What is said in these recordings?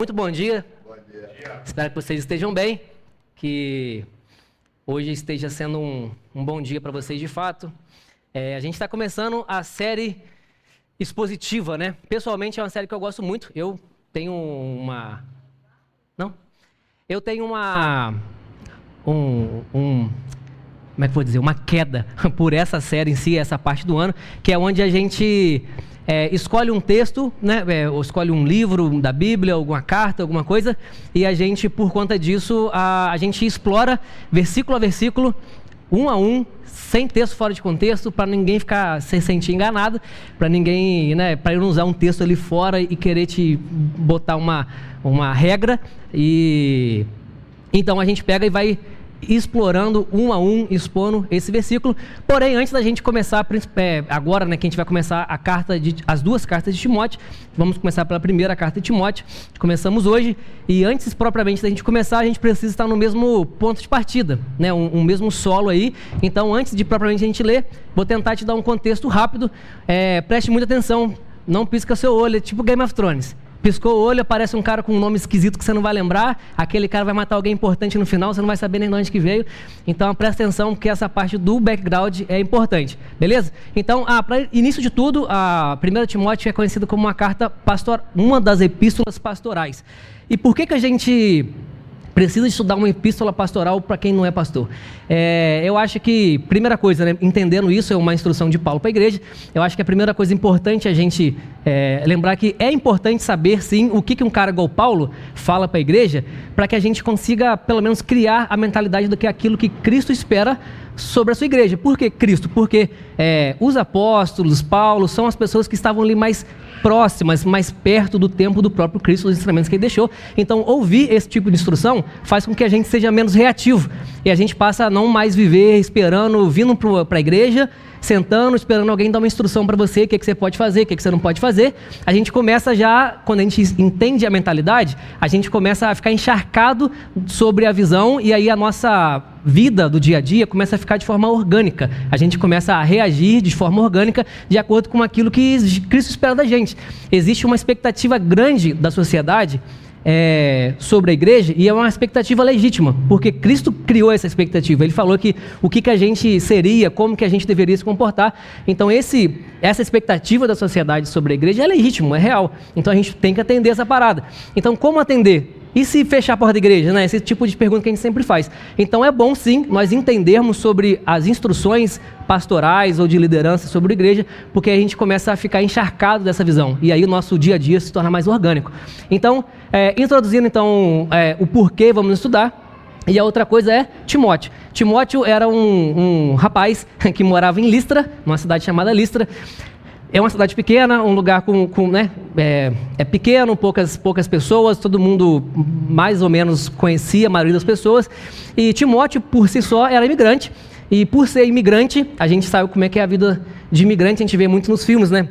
Muito bom dia. Bom dia. Espero que vocês estejam bem, que hoje esteja sendo um bom dia para vocês de fato. A gente está começando a série expositiva, né? Pessoalmente é uma série que eu gosto muito. Eu tenho uma... Não? Eu tenho uma... Como é que eu vou dizer? Uma queda por essa série em si, essa parte do ano, que é onde a gente... escolhe um texto, né? Ou escolhe um livro da Bíblia, alguma carta, alguma coisa, e a gente, por conta disso, a gente explora versículo a versículo, um a um, sem texto fora de contexto, para ninguém ficar se sentir enganado, para ninguém, né? Para eu não usar um texto ali fora e querer te botar uma regra. E então a gente pega e vai explorando um a um, expondo esse versículo. Porém, antes da gente começar, agora, né, que a gente vai começar as duas cartas de Timóteo, vamos começar pela primeira carta de Timóteo, começamos hoje, e antes propriamente da gente começar, a gente precisa estar no mesmo ponto de partida, né, um mesmo solo aí. Então, antes de propriamente a gente ler, vou tentar te dar um contexto rápido, preste muita atenção, não pisca seu olho, é tipo Game of Thrones. Piscou o olho, aparece um cara com um nome esquisito que você não vai lembrar, aquele cara vai matar alguém importante no final, você não vai saber nem de onde que veio. Então, presta atenção, porque essa parte do background é importante, beleza? Então, para início de tudo, a 1 Timóteo é conhecida como uma das epístolas pastorais. E por que a gente precisa estudar uma epístola pastoral para quem não é pastor? Eu acho que, primeira coisa, né, entendendo isso, é uma instrução de Paulo para a igreja. Eu acho que a primeira coisa importante é a gente lembrar que é importante saber, sim, o que um cara igual Paulo fala para a igreja, para que a gente consiga, pelo menos, criar a mentalidade do que é aquilo que Cristo espera sobre a sua igreja. Por que Cristo? Porque os apóstolos, Paulo, são as pessoas que estavam ali mais próximas, mais perto do tempo do próprio Cristo, dos ensinamentos que ele deixou. Então, ouvir esse tipo de instrução faz com que a gente seja menos reativo. E a gente passa a não mais viver esperando, vindo para a igreja, sentando, esperando alguém dar uma instrução para você, o que você pode fazer, o que você não pode fazer. A gente começa já, quando a gente entende a mentalidade, a gente começa a ficar encharcado sobre a visão, e aí a nossa vida do dia a dia começa a ficar de forma orgânica. A gente começa a reagir de forma orgânica de acordo com aquilo que Cristo espera da gente. Existe uma expectativa grande da sociedade sobre a igreja, e é uma expectativa legítima, porque Cristo criou essa expectativa. Ele falou que o que a gente seria, como que a gente deveria se comportar. Então essa expectativa da sociedade sobre a igreja é legítima, é real. Então a gente tem que atender essa parada. Então, como atender? E se fechar a porta da igreja, né? Esse tipo de pergunta que a gente sempre faz. Então é bom sim nós entendermos sobre as instruções pastorais ou de liderança sobre a igreja, porque a gente começa a ficar encharcado dessa visão, e aí o nosso dia a dia se torna mais orgânico. Então, introduzindo então o porquê vamos estudar. E a outra coisa é Timóteo. Timóteo era um rapaz que morava em Listra, numa cidade chamada Listra. É uma cidade pequena, um lugar né, pequeno, poucas pessoas, todo mundo mais ou menos conhecia a maioria das pessoas. E Timóteo, por si só, era imigrante. E por ser imigrante, a gente sabe como é que é a vida de imigrante, a gente vê muito nos filmes, né?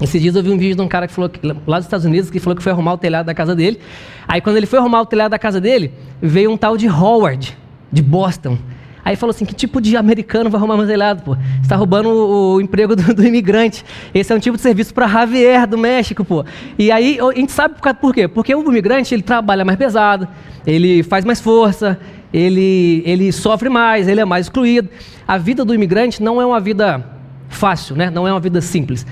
Esses dias eu vi um vídeo de um cara que falou, lá dos Estados Unidos, que falou que foi arrumar o telhado da casa dele. Aí quando ele foi arrumar o telhado da casa dele, veio um tal de Howard, de Boston. Aí falou assim, que tipo de americano vai arrumar meu telhado, pô? Você está roubando o emprego do imigrante. Esse é um tipo de serviço para Javier, do México, pô. E aí a gente sabe por quê? Porque o imigrante, ele trabalha mais pesado, ele faz mais força, ele sofre mais, ele é mais excluído. A vida do imigrante não é uma vida fácil, né? Não é uma vida simples.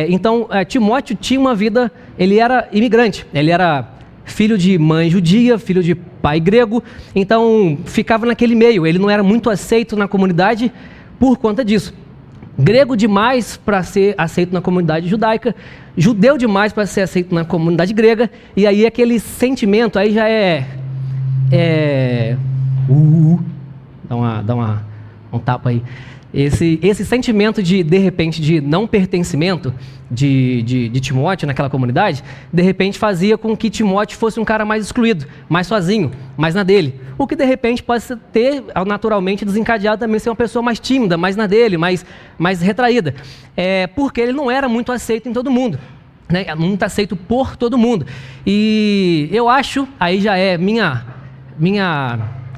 Então, Timóteo tinha uma vida, ele era imigrante, ele era filho de mãe judia, filho de pai grego, então ficava naquele meio. Ele não era muito aceito na comunidade por conta disso. Grego demais para ser aceito na comunidade judaica, judeu demais para ser aceito na comunidade grega, e aí aquele sentimento aí já dá um tapa aí. Esse sentimento de repente, de não pertencimento de Timóteo naquela comunidade, de repente fazia com que Timóteo fosse um cara mais excluído, mais sozinho, mais na dele. O que de repente pode ter, naturalmente, desencadeado também ser uma pessoa mais tímida, mais na dele, mais retraída. Porque ele não era muito aceito em todo mundo, né? Muito aceito por todo mundo. E eu acho, aí já é minha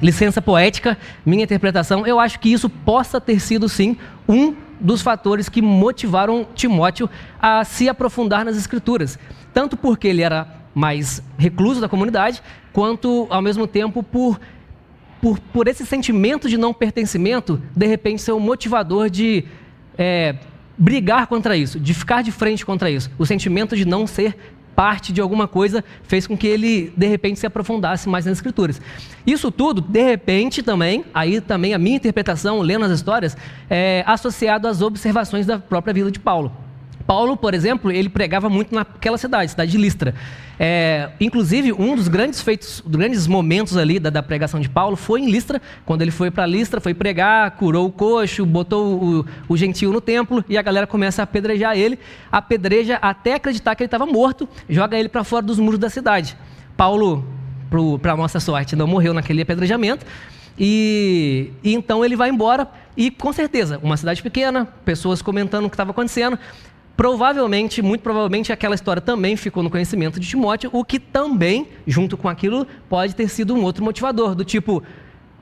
licença poética, minha interpretação, eu acho que isso possa ter sido, sim, um dos fatores que motivaram Timóteo a se aprofundar nas Escrituras. Tanto porque ele era mais recluso da comunidade, quanto, ao mesmo tempo, por esse sentimento de não pertencimento, de repente ser um motivador de brigar contra isso, de ficar de frente contra isso. O sentimento de não ser parte de alguma coisa fez com que ele, de repente, se aprofundasse mais nas Escrituras. Isso tudo, de repente, também, aí também a minha interpretação, lendo as histórias, é associado às observações da própria vida de Paulo. Paulo, por exemplo, ele pregava muito naquela cidade de Listra. Inclusive, um dos grandes momentos ali da pregação de Paulo foi em Listra, quando ele foi para Listra, foi pregar, curou o coxo, botou o gentio no templo e a galera começa a apedrejar ele, apedreja até acreditar que ele estava morto, joga ele para fora dos muros da cidade. Paulo, para nossa sorte, não morreu naquele apedrejamento, e então ele vai embora e, com certeza, uma cidade pequena, pessoas comentando o que estava acontecendo. Provavelmente, muito provavelmente, aquela história também ficou no conhecimento de Timóteo, o que também, junto com aquilo, pode ter sido um outro motivador, do tipo,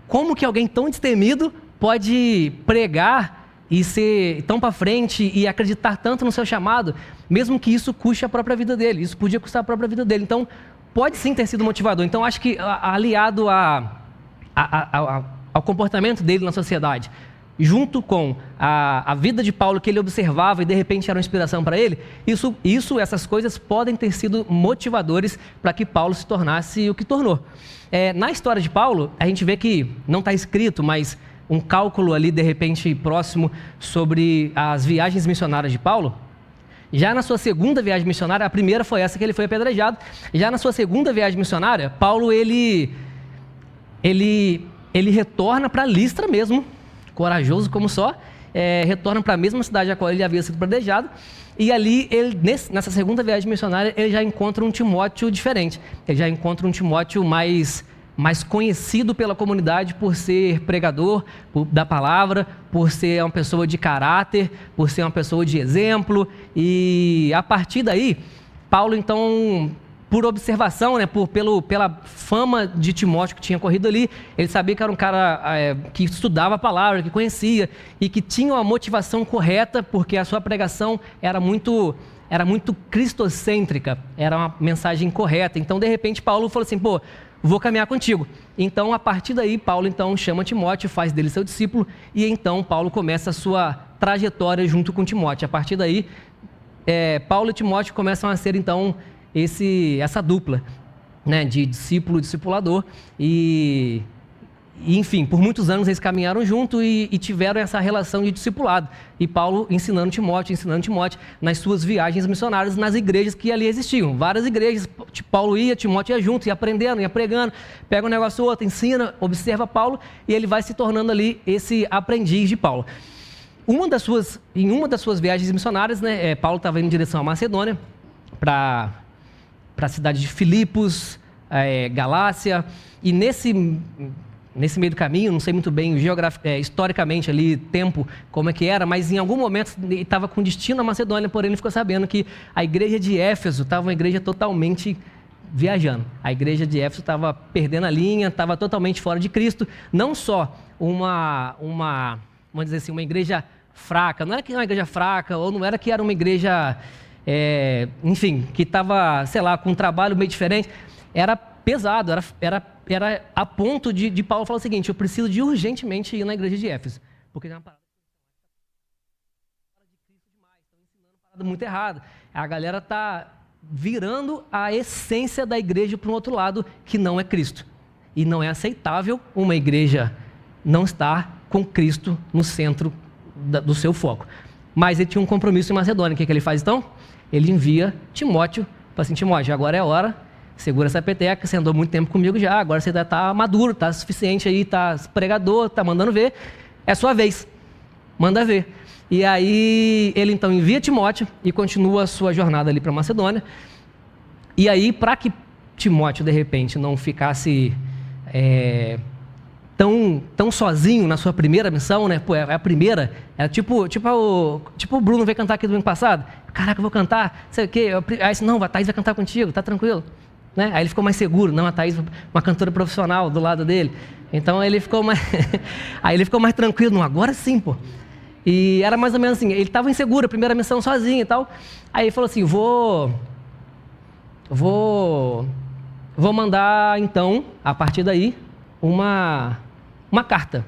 como que alguém tão destemido pode pregar e ser tão para frente e acreditar tanto no seu chamado, mesmo que isso custe a própria vida dele, isso podia custar a própria vida dele. Então, pode sim ter sido motivador. Então, acho que aliado ao comportamento dele na sociedade, junto com a vida de Paulo que ele observava e de repente era uma inspiração para ele, essas coisas podem ter sido motivadores para que Paulo se tornasse o que tornou. Na história de Paulo, a gente vê que não está escrito, mas um cálculo ali de repente próximo sobre as viagens missionárias de Paulo. Já na sua segunda viagem missionária, a primeira foi essa que ele foi apedrejado, já na sua segunda viagem missionária, Paulo ele retorna para Listra mesmo, corajoso como só, retorna para a mesma cidade a qual ele havia sido apedrejado, e ali, nessa segunda viagem missionária, ele já encontra um Timóteo diferente, ele já encontra um Timóteo mais conhecido pela comunidade por ser pregador da palavra, por ser uma pessoa de caráter, por ser uma pessoa de exemplo, e a partir daí, Paulo então, por observação, né, pela fama de Timóteo que tinha corrido ali, ele sabia que era um cara que estudava a palavra, que conhecia e que tinha uma motivação correta, porque a sua pregação era muito cristocêntrica, era uma mensagem correta. Então, de repente, Paulo falou assim, vou caminhar contigo. Então, a partir daí, Paulo então chama Timóteo, faz dele seu discípulo, e então Paulo começa a sua trajetória junto com Timóteo. A partir daí, Paulo e Timóteo começam a ser então essa dupla, né, de discípulo e discipulador, e enfim, por muitos anos eles caminharam junto e tiveram essa relação de discipulado, e Paulo ensinando Timóteo nas suas viagens missionárias nas igrejas que ali existiam, várias igrejas, Paulo ia, Timóteo ia junto, ia aprendendo, ia pregando, pega um negócio ou outro, ensina, observa Paulo, e ele vai se tornando ali esse aprendiz de Paulo. Em uma das suas viagens missionárias, né, Paulo estava indo em direção à Macedônia, para a cidade de Filipos, Galácia, e nesse meio do caminho, não sei muito bem historicamente ali, tempo, como é que era, mas em algum momento ele estava com destino à Macedônia, porém ele ficou sabendo que a igreja de Éfeso estava uma igreja totalmente viajando. A igreja de Éfeso estava perdendo a linha, estava totalmente fora de Cristo, não só vamos dizer assim, uma igreja fraca, não era que era uma igreja fraca, ou não era que era uma igreja enfim, que estava, sei lá, com um trabalho meio diferente, era pesado, era a ponto de Paulo falar o seguinte, eu preciso de urgentemente ir na igreja de Éfeso, porque tem uma parada de Cristo demais, estão ensinando uma parada muito errada, a galera está virando a essência da igreja para um outro lado, que não é Cristo, e não é aceitável uma igreja não estar com Cristo no centro do seu foco. Mas ele tinha um compromisso em Macedônia, o que ele faz então? Ele envia Timóteo, fala assim, Timóteo, agora é a hora, segura essa peteca, você andou muito tempo comigo já, agora você está maduro, está suficiente aí, está pregador, está mandando ver, é sua vez, manda ver. E aí ele então envia Timóteo e continua a sua jornada ali para Macedônia. E aí, para que Timóteo de repente não ficasse tão sozinho na sua primeira missão, né? A primeira, era tipo o Bruno veio cantar aqui domingo passado. Caraca, eu vou cantar, sei o quê. Aí disse, não, a Thaís vai cantar contigo, tá tranquilo. Né? Aí ele ficou mais seguro, não, a Thaís, uma cantora profissional do lado dele. Então ele ficou mais, aí ele ficou mais tranquilo, não, agora sim, pô. E era mais ou menos assim, ele estava inseguro, a primeira missão sozinho e tal. Aí ele falou assim, vou mandar, então, a partir daí, uma carta.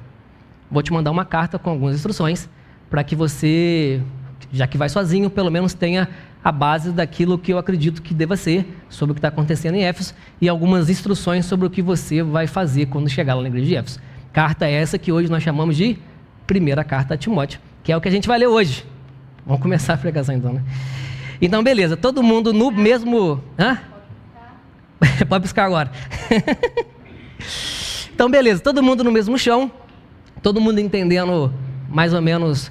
Vou te mandar uma carta com algumas instruções para que você, já que vai sozinho, pelo menos tenha a base daquilo que eu acredito que deva ser, sobre o que está acontecendo em Éfeso, e algumas instruções sobre o que você vai fazer quando chegar lá na igreja de Éfeso. Carta essa que hoje nós chamamos de primeira carta a Timóteo, que é o que a gente vai ler hoje. Vamos começar a pregação então, né? Então, beleza, todo mundo no mesmo... Hã? Pode piscar agora. Então, beleza, todo mundo no mesmo chão, todo mundo entendendo mais ou menos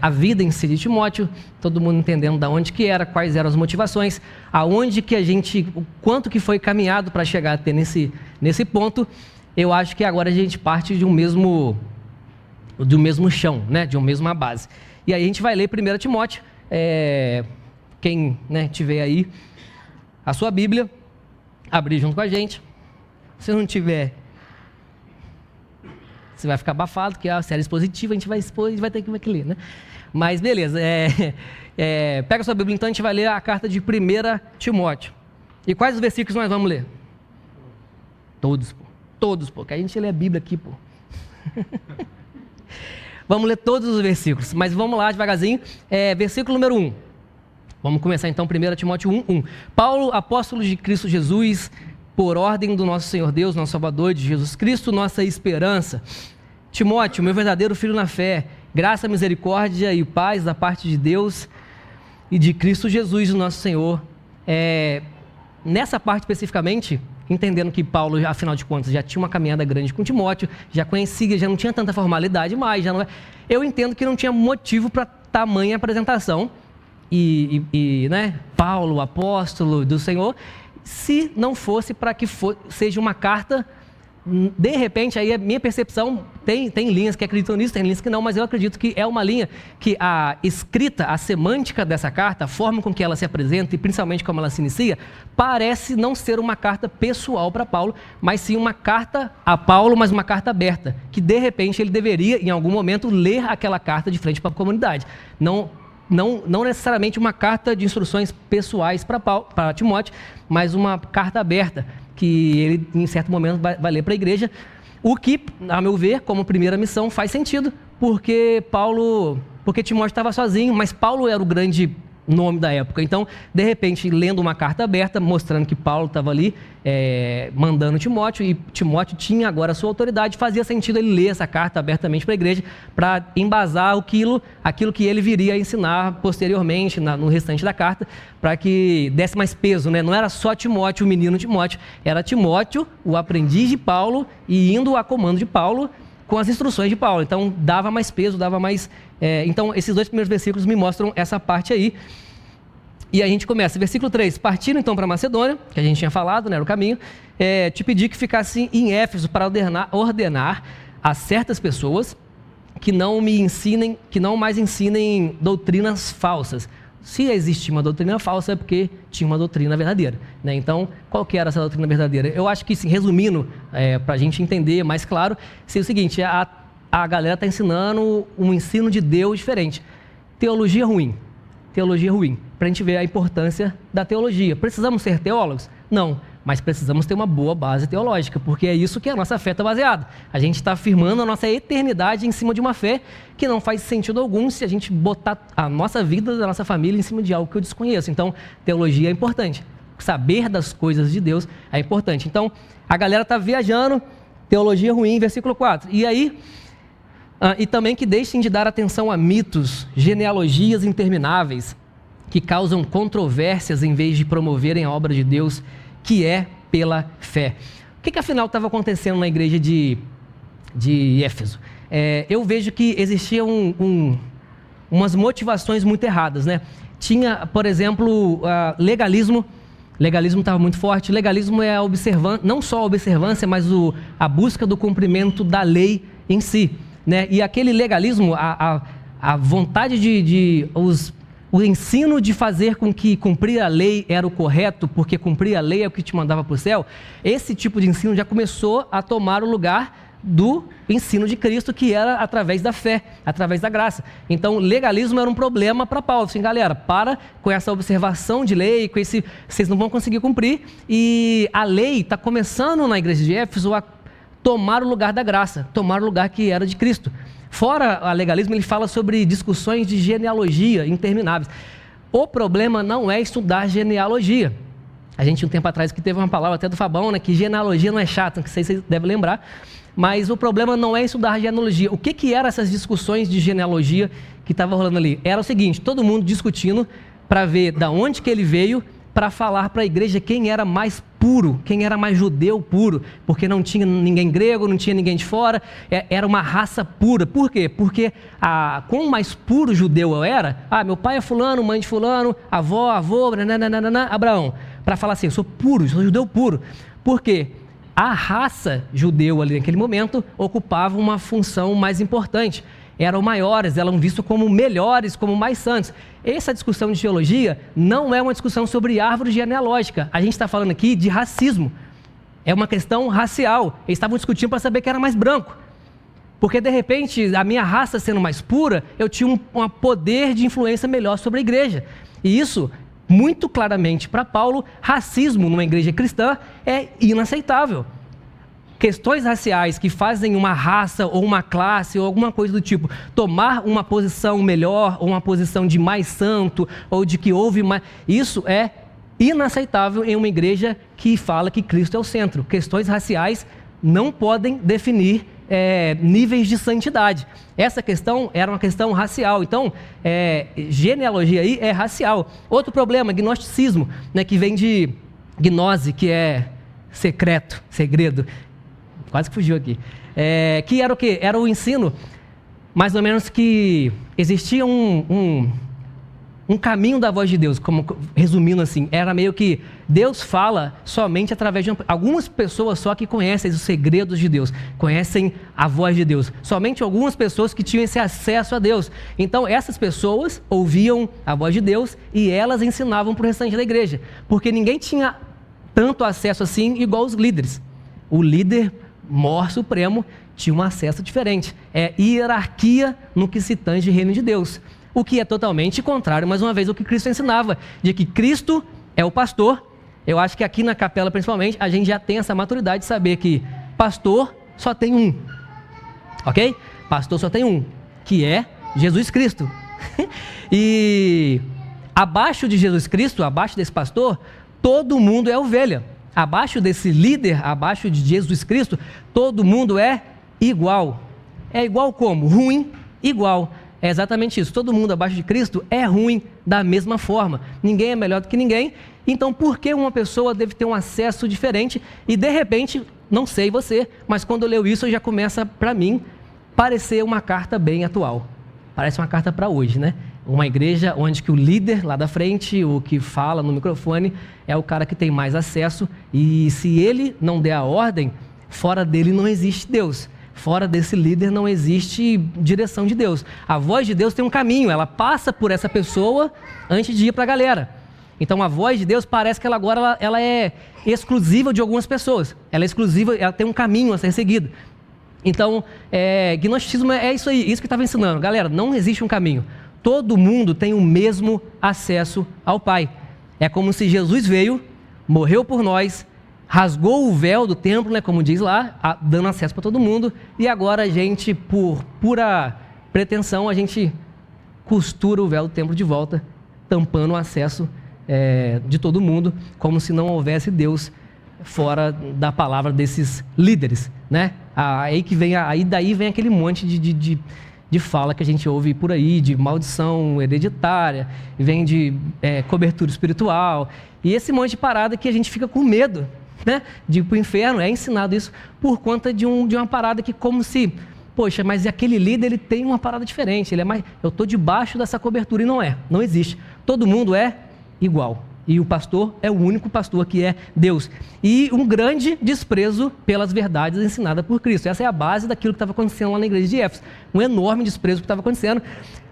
a vida em si de Timóteo, todo mundo entendendo da onde que era, quais eram as motivações, aonde que o quanto que foi caminhado para chegar até nesse ponto. Eu acho que agora a gente parte do mesmo chão, né? De uma mesma base. E aí a gente vai ler 1 Timóteo, quem tiver aí a sua Bíblia, abrir junto com a gente. Se não tiver, você vai ficar abafado, porque a série expositiva a gente vai expor e vai ter que ler, né? Mas beleza, pega a sua Bíblia então, a gente vai ler a carta de 1 Timóteo. E quais os versículos nós vamos ler? Todos, pô, que a gente lê a Bíblia aqui, pô. Vamos ler todos os versículos, mas vamos lá devagarzinho. Versículo número 1. Vamos começar então 1 Timóteo 1:1. Paulo, apóstolo de Cristo Jesus, por ordem do nosso Senhor Deus, nosso Salvador, de Jesus Cristo, nossa esperança. Timóteo, meu verdadeiro filho na fé, graça, misericórdia e paz da parte de Deus e de Cristo Jesus, o nosso Senhor. Nessa parte especificamente, entendendo que Paulo, afinal de contas, já tinha uma caminhada grande com Timóteo, já conhecia, já não tinha tanta formalidade mais, eu entendo que não tinha motivo para tamanha apresentação, né, Paulo, apóstolo do Senhor, se não fosse para que seja uma carta. De repente, aí a minha percepção, tem linhas que acreditam nisso, tem linhas que não, mas eu acredito que é uma linha que a escrita, a semântica dessa carta, a forma com que ela se apresenta e principalmente como ela se inicia, parece não ser uma carta pessoal para Paulo, mas sim uma carta a Paulo, mas uma carta aberta, que de repente ele deveria, em algum momento, ler aquela carta de frente para a comunidade. Não necessariamente uma carta de instruções pessoais para Timóteo, mas uma carta aberta, que ele, em certo momento, vai ler para a igreja, o que, a meu ver, como primeira missão, faz sentido, porque Timóteo estava sozinho, mas Paulo era o grande nome da época. Então, de repente, lendo uma carta aberta, mostrando que Paulo estava ali mandando Timóteo, e Timóteo tinha agora a sua autoridade, fazia sentido ele ler essa carta abertamente para a igreja, para embasar aquilo que ele viria a ensinar posteriormente, no restante da carta, para que desse mais peso, né? Não era só Timóteo, o menino Timóteo, era Timóteo, o aprendiz de Paulo, e indo a comando de Paulo, com as instruções de Paulo. Então, dava mais peso, dava mais... Então, esses 2 primeiros versículos me mostram essa parte aí. E a gente começa, versículo 3. Partindo então para Macedônia, que a gente tinha falado, né, era o caminho, te pedi que ficasse em Éfeso para ordenar a certas pessoas que não mais ensinem doutrinas falsas. Se existe uma doutrina falsa, é porque tinha uma doutrina verdadeira, né? Então, qual que era essa doutrina verdadeira? Eu acho que, assim, resumindo, para a gente entender mais claro, seria o seguinte: a galera está ensinando um ensino de Deus diferente. Teologia ruim, para a gente ver a importância da teologia. Precisamos ser teólogos? Não, mas precisamos ter uma boa base teológica, porque é isso que a nossa fé está baseada. A gente está afirmando a nossa eternidade em cima de uma fé que não faz sentido algum se a gente botar a nossa vida, da nossa família, em cima de algo que eu desconheço. Então, teologia é importante. Saber das coisas de Deus é importante. Então, a galera está viajando, teologia ruim, versículo 4. E aí, e também que deixem de dar atenção a mitos, genealogias intermináveis, que causam controvérsias em vez de promoverem a obra de Deus, que é pela fé. O que afinal estava acontecendo na igreja de Éfeso? Eu vejo que existiam umas motivações muito erradas, né? Tinha, por exemplo, legalismo. Legalismo estava muito forte. Legalismo é não só a observância, mas a busca do cumprimento da lei em si, né? E aquele legalismo, a vontade o ensino de fazer com que cumprir a lei era o correto, porque cumprir a lei é o que te mandava para o céu, esse tipo de ensino já começou a tomar o lugar do ensino de Cristo, que era através da fé, através da graça. Então, legalismo era um problema para Paulo. Assim, galera, para com essa observação de lei, com esse, vocês não vão conseguir cumprir. E a lei está começando na igreja de Éfeso a tomar o lugar da graça, tomar o lugar que era de Cristo. Fora o legalismo, ele fala sobre discussões de genealogia intermináveis. O problema não é estudar genealogia. A gente, um tempo atrás, que teve uma palavra até do Fabão, né, que genealogia não é chata, que vocês devem lembrar. Mas o problema não é estudar genealogia. O que eram essas discussões de genealogia que estavam rolando ali? Era o seguinte, todo mundo discutindo para ver de onde que ele veio, para falar para a igreja quem era mais puro, quem era mais judeu puro, porque não tinha ninguém grego, não tinha ninguém de fora, era uma raça pura. Por quê? Porque quanto mais puro judeu eu era, meu pai é fulano, mãe de fulano, avó, avô, nananana, Abraão, para falar assim, eu sou puro, eu sou judeu puro. Por quê? A raça judeu ali naquele momento ocupava uma função mais importante. Eram maiores, eram vistos como melhores, como mais santos. Essa discussão de teologia não é uma discussão sobre árvore genealógica. A gente está falando aqui de racismo. É uma questão racial. Eles estavam discutindo para saber quem era mais branco. Porque, de repente, a minha raça sendo mais pura, eu tinha um poder de influência melhor sobre a igreja. E isso, muito claramente para Paulo, racismo numa igreja cristã é inaceitável. Questões raciais que fazem uma raça ou uma classe ou alguma coisa do tipo tomar uma posição melhor ou uma posição de mais santo ou de que houve mais... Isso é inaceitável em uma igreja que fala que Cristo é o centro. Questões raciais não podem definir níveis de santidade. Essa questão era uma questão racial. Então, genealogia aí é racial. Outro problema, gnosticismo, né, que vem de gnose, que é secreto, segredo. Quase que fugiu aqui. Que era o quê? Era o ensino, mais ou menos, que existia um caminho da voz de Deus, como resumindo assim, era meio que Deus fala somente através de algumas pessoas só que conhecem os segredos de Deus, conhecem a voz de Deus. Somente algumas pessoas que tinham esse acesso a Deus. Então, essas pessoas ouviam a voz de Deus e elas ensinavam para o restante da igreja, porque ninguém tinha tanto acesso assim igual os líderes. O líder maior supremo tinha um acesso diferente. É hierarquia no que se tange reino de Deus. O que é totalmente contrário, mais uma vez, ao que Cristo ensinava, de que Cristo é o pastor. Eu acho que aqui na capela, principalmente, a gente já tem essa maturidade de saber que pastor só tem um. Ok? Pastor só tem um, que é Jesus Cristo. E abaixo de Jesus Cristo, abaixo desse pastor, todo mundo é ovelha. Abaixo desse líder, abaixo de Jesus Cristo, todo mundo é igual. É igual como? Ruim, igual. É exatamente isso. Todo mundo abaixo de Cristo é ruim da mesma forma. Ninguém é melhor do que ninguém. Então, por que uma pessoa deve ter um acesso diferente? E, de repente, não sei você, mas quando eu leio isso, já começa, para mim, parecer uma carta bem atual. Parece uma carta para hoje, né? Uma igreja onde que o líder lá da frente, o que fala no microfone, é o cara que tem mais acesso. E se ele não der a ordem, fora dele não existe Deus. Fora desse líder não existe direção de Deus. A voz de Deus tem um caminho, ela passa por essa pessoa antes de ir para a galera. Então a voz de Deus parece que ela agora ela é exclusiva de algumas pessoas. Ela é exclusiva, ela tem um caminho a ser seguido. Então, gnosticismo é isso aí, isso que estava ensinando. Galera, não existe um caminho. Todo mundo tem o mesmo acesso ao Pai. É como se Jesus veio, morreu por nós, rasgou o véu do templo, né, como diz lá, dando acesso para todo mundo, e agora a gente, por pura pretensão, a gente costura o véu do templo de volta, tampando o acesso de todo mundo, como se não houvesse Deus fora da palavra desses líderes, né? Daí vem aquele monte de fala que a gente ouve por aí, de maldição hereditária, vem de cobertura espiritual, e esse monte de parada que a gente fica com medo, né, de ir para o inferno. É ensinado isso por conta de uma parada que como se, poxa, mas aquele líder ele tem uma parada diferente, eu estou debaixo dessa cobertura, e não existe. Todo mundo é igual. E o pastor é o único pastor que é Deus. E um grande desprezo pelas verdades ensinadas por Cristo. Essa é a base daquilo que estava acontecendo lá na igreja de Éfeso. Um enorme desprezo que estava acontecendo.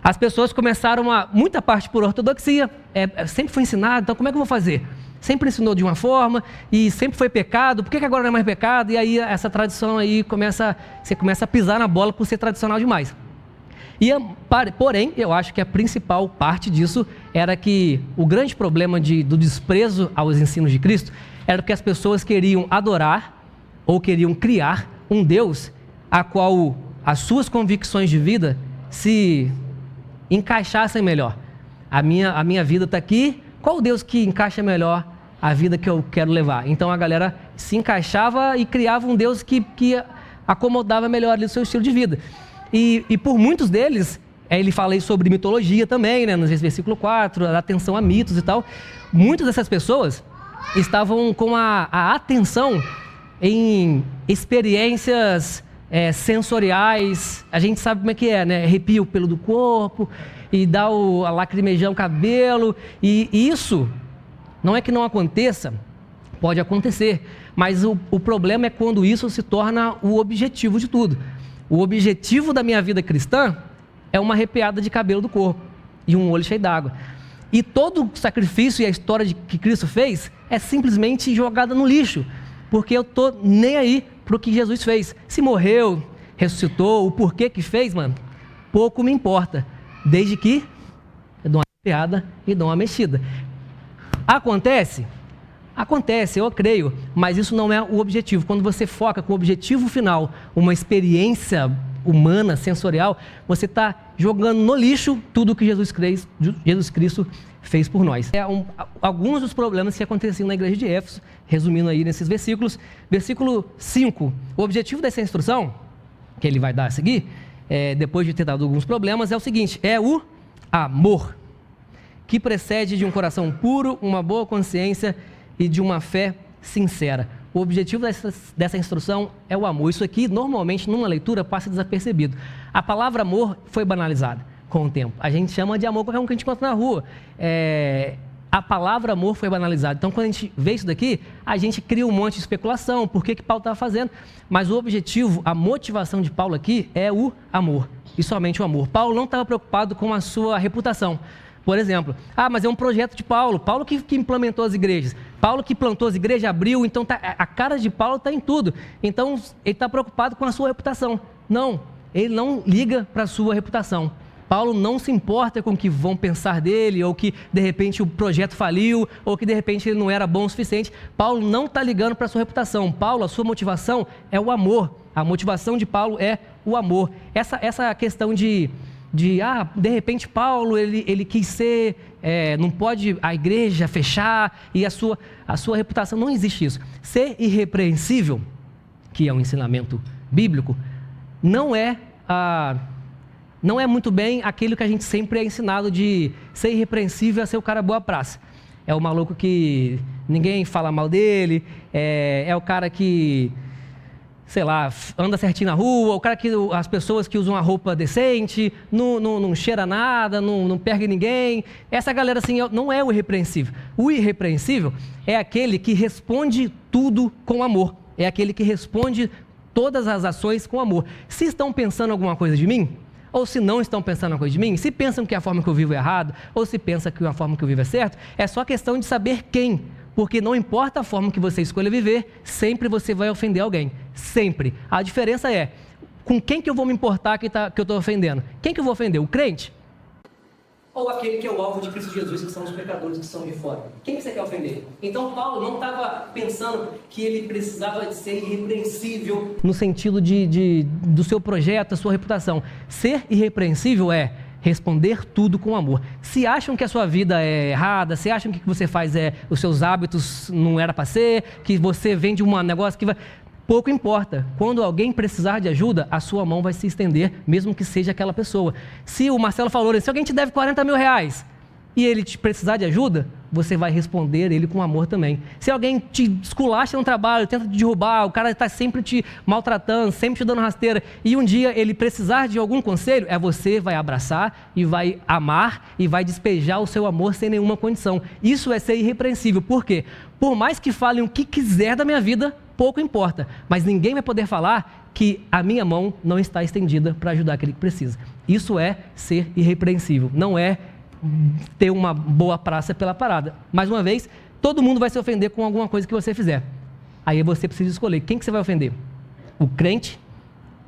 As pessoas começaram muita parte por ortodoxia. Sempre foi ensinado, então como é que eu vou fazer? sempre ensinou de uma forma e sempre foi pecado, por que agora não é mais pecado? E aí essa tradição aí você começa a pisar na bola por ser tradicional demais. Porém, eu acho que a principal parte disso era que o grande problema do desprezo aos ensinos de Cristo era que as pessoas queriam adorar ou queriam criar um Deus a qual as suas convicções de vida se encaixassem melhor. A minha vida está aqui, qual o Deus que encaixa melhor a vida que eu quero levar? Então a galera se encaixava e criava um Deus que acomodava melhor ali o seu estilo de vida. E por muitos deles, ele fala aí sobre mitologia também, né, no versículo 4, a atenção a mitos e tal. Muitas dessas pessoas estavam com a atenção em experiências sensoriais. A gente sabe como é que é, né? Arrepia o pelo do corpo e dá a lacrimejar o cabelo. E isso não é que não aconteça, pode acontecer, mas o problema é quando isso se torna o objetivo de tudo. O objetivo da minha vida cristã é uma arrepiada de cabelo do corpo e um olho cheio d'água. E todo o sacrifício e a história que Cristo fez é simplesmente jogada no lixo, porque eu estou nem aí para o que Jesus fez. Se morreu, ressuscitou, o porquê que fez, mano, pouco me importa, desde que eu dou uma arrepiada e dou uma mexida. Acontece? Acontece, eu creio, mas isso não é o objetivo. Quando você foca com o objetivo final, uma experiência humana, sensorial, você está jogando no lixo tudo o que Jesus Cristo fez por nós. Alguns dos problemas que aconteciam na igreja de Éfeso, resumindo aí nesses versículos. Versículo 5, o objetivo dessa instrução, que ele vai dar a seguir, depois de ter dado alguns problemas, é o seguinte: é o amor, que precede de um coração puro, uma boa consciência e de uma fé sincera. O objetivo dessa instrução é o amor. Isso aqui, normalmente, numa leitura, passa desapercebido. A palavra amor foi banalizada com o tempo. A gente chama de amor qualquer um que a gente encontra na rua. A palavra amor foi banalizada. Então, quando a gente vê isso daqui, a gente cria um monte de especulação. Por que Paulo estava fazendo? Mas o objetivo, a motivação de Paulo aqui é o amor. E somente o amor. Paulo não estava preocupado com a sua reputação. Por exemplo, mas é um projeto de Paulo. Paulo que implementou as igrejas. Paulo que plantou as igrejas, abriu. Então, a cara de Paulo está em tudo. Então, ele está preocupado com a sua reputação. Não, ele não liga para a sua reputação. Paulo não se importa com o que vão pensar dele, ou que de repente o projeto faliu, ou que de repente ele não era bom o suficiente. Paulo não está ligando para a sua reputação. Paulo, a sua motivação é o amor. A motivação de Paulo é o amor. Essa questão de repente Paulo, ele quis ser, não pode a igreja fechar e a sua reputação, não existe isso. Ser irrepreensível, que é um ensinamento bíblico, não é muito bem aquilo que a gente sempre é ensinado de ser irrepreensível, é ser o cara boa praça. É o maluco que ninguém fala mal dele, é o cara que, sei lá, anda certinho na rua, o cara que as pessoas que usam uma roupa decente, não cheira nada, não pega ninguém. Essa galera assim não é o irrepreensível. O irrepreensível é aquele que responde tudo com amor. É aquele que responde todas as ações com amor. Se estão pensando alguma coisa de mim, ou se não estão pensando alguma coisa de mim, se pensam que a forma que eu vivo é errado, ou se pensam que a forma que eu vivo é certo, é só questão de saber quem. Porque não importa a forma que você escolha viver, sempre você vai ofender alguém. Sempre. A diferença é, com quem que eu vou me importar que eu estou ofendendo? Quem que eu vou ofender? O crente? Ou aquele que é o alvo de Cristo Jesus, que são os pecadores que estão de fora? Quem que você quer ofender? Então Paulo não estava pensando que ele precisava de ser irrepreensível no sentido do seu projeto, da sua reputação. Ser irrepreensível é responder tudo com amor. Se acham que a sua vida é errada, se acham que o que você faz os seus hábitos não era para ser, que você vende um negócio que vai... Pouco importa. Quando alguém precisar de ajuda, a sua mão vai se estender, mesmo que seja aquela pessoa. Se o Marcelo falou, se alguém te deve 40 mil reais e ele te precisar de ajuda, você vai responder ele com amor também. Se alguém te esculacha no trabalho, tenta te derrubar, o cara está sempre te maltratando, sempre te dando rasteira, e um dia ele precisar de algum conselho, você vai abraçar e vai amar e vai despejar o seu amor sem nenhuma condição. Isso é ser irrepreensível. Por quê? Por mais que falem o que quiser da minha vida, pouco importa, mas ninguém vai poder falar que a minha mão não está estendida para ajudar aquele que precisa. Isso é ser irrepreensível, não é ter uma boa praça pela parada. Mais uma vez, todo mundo vai se ofender com alguma coisa que você fizer. Aí você precisa escolher quem que você vai ofender. O crente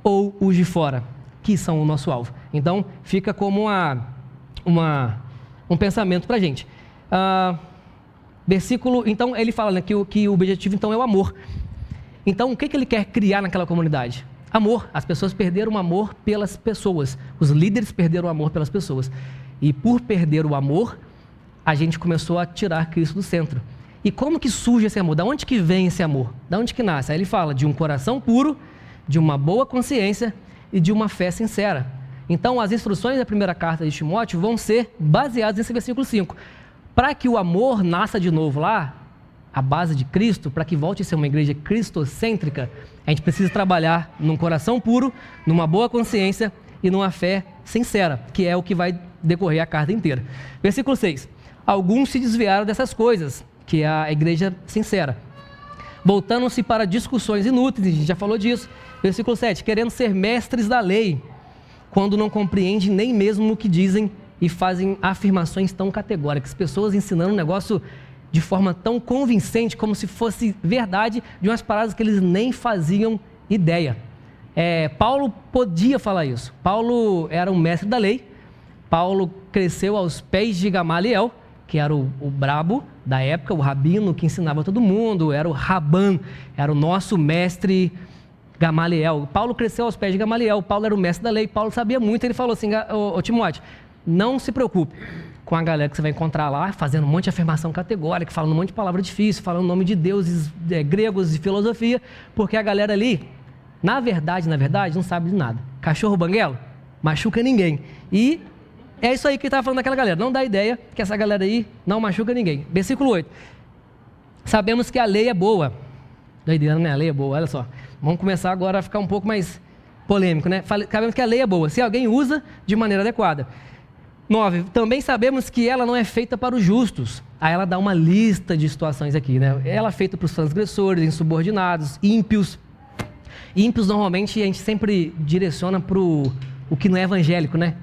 ou os de fora, que são o nosso alvo. Então, fica como um pensamento para a gente. Versículo, então, ele fala, né, que o objetivo, então, é o amor. Então, o que ele quer criar naquela comunidade? Amor. As pessoas perderam o amor pelas pessoas. Os líderes perderam o amor pelas pessoas. E por perder o amor, a gente começou a tirar Cristo do centro. E como que surge esse amor? Da onde que vem esse amor? Da onde que nasce? Aí ele fala de um coração puro, de uma boa consciência e de uma fé sincera. Então, as instruções da primeira carta de Timóteo vão ser baseadas nesse versículo 5. Para que o amor nasça de novo lá, a base de Cristo, para que volte a ser uma igreja cristocêntrica, a gente precisa trabalhar num coração puro, numa boa consciência e numa fé sincera, que é o que vai decorrer a carta inteira. Versículo 6. Alguns se desviaram dessas coisas, que é a igreja sincera, voltando-se para discussões inúteis, a gente já falou disso. Versículo 7. Querendo ser mestres da lei, quando não compreendem nem mesmo o que dizem e fazem afirmações tão categóricas. Pessoas ensinando um negócio de forma tão convincente, como se fosse verdade, de umas paradas que eles nem faziam ideia. Paulo podia falar isso. Paulo era um mestre da lei. Paulo cresceu aos pés de Gamaliel, que era o brabo da época, o rabino que ensinava todo mundo, era o Raban, era o nosso mestre Gamaliel. Paulo cresceu aos pés de Gamaliel, Paulo era o mestre da lei, Paulo sabia muito, ele falou assim, ô Timóteo, não se preocupe com a galera que você vai encontrar lá, fazendo um monte de afirmação categórica, falando um monte de palavra difícil, falando o nome de deuses gregos e filosofia, porque a galera ali, na verdade, não sabe de nada. Cachorro banguelo, machuca ninguém. E é isso aí que ele estava falando daquela galera. Não dá ideia que essa galera aí não machuca ninguém. Versículo 8. Sabemos que a lei é boa. Doideira, né? A lei é boa, olha só. Vamos começar agora a ficar um pouco mais polêmico, né? Sabemos que a lei é boa, se alguém usa de maneira adequada. 9. Também sabemos que ela não é feita para os justos. Aí ela dá uma lista de situações aqui, né? Ela é feita para os transgressores, insubordinados, ímpios. Ímpios, normalmente, a gente sempre direciona para o que não é evangélico, né?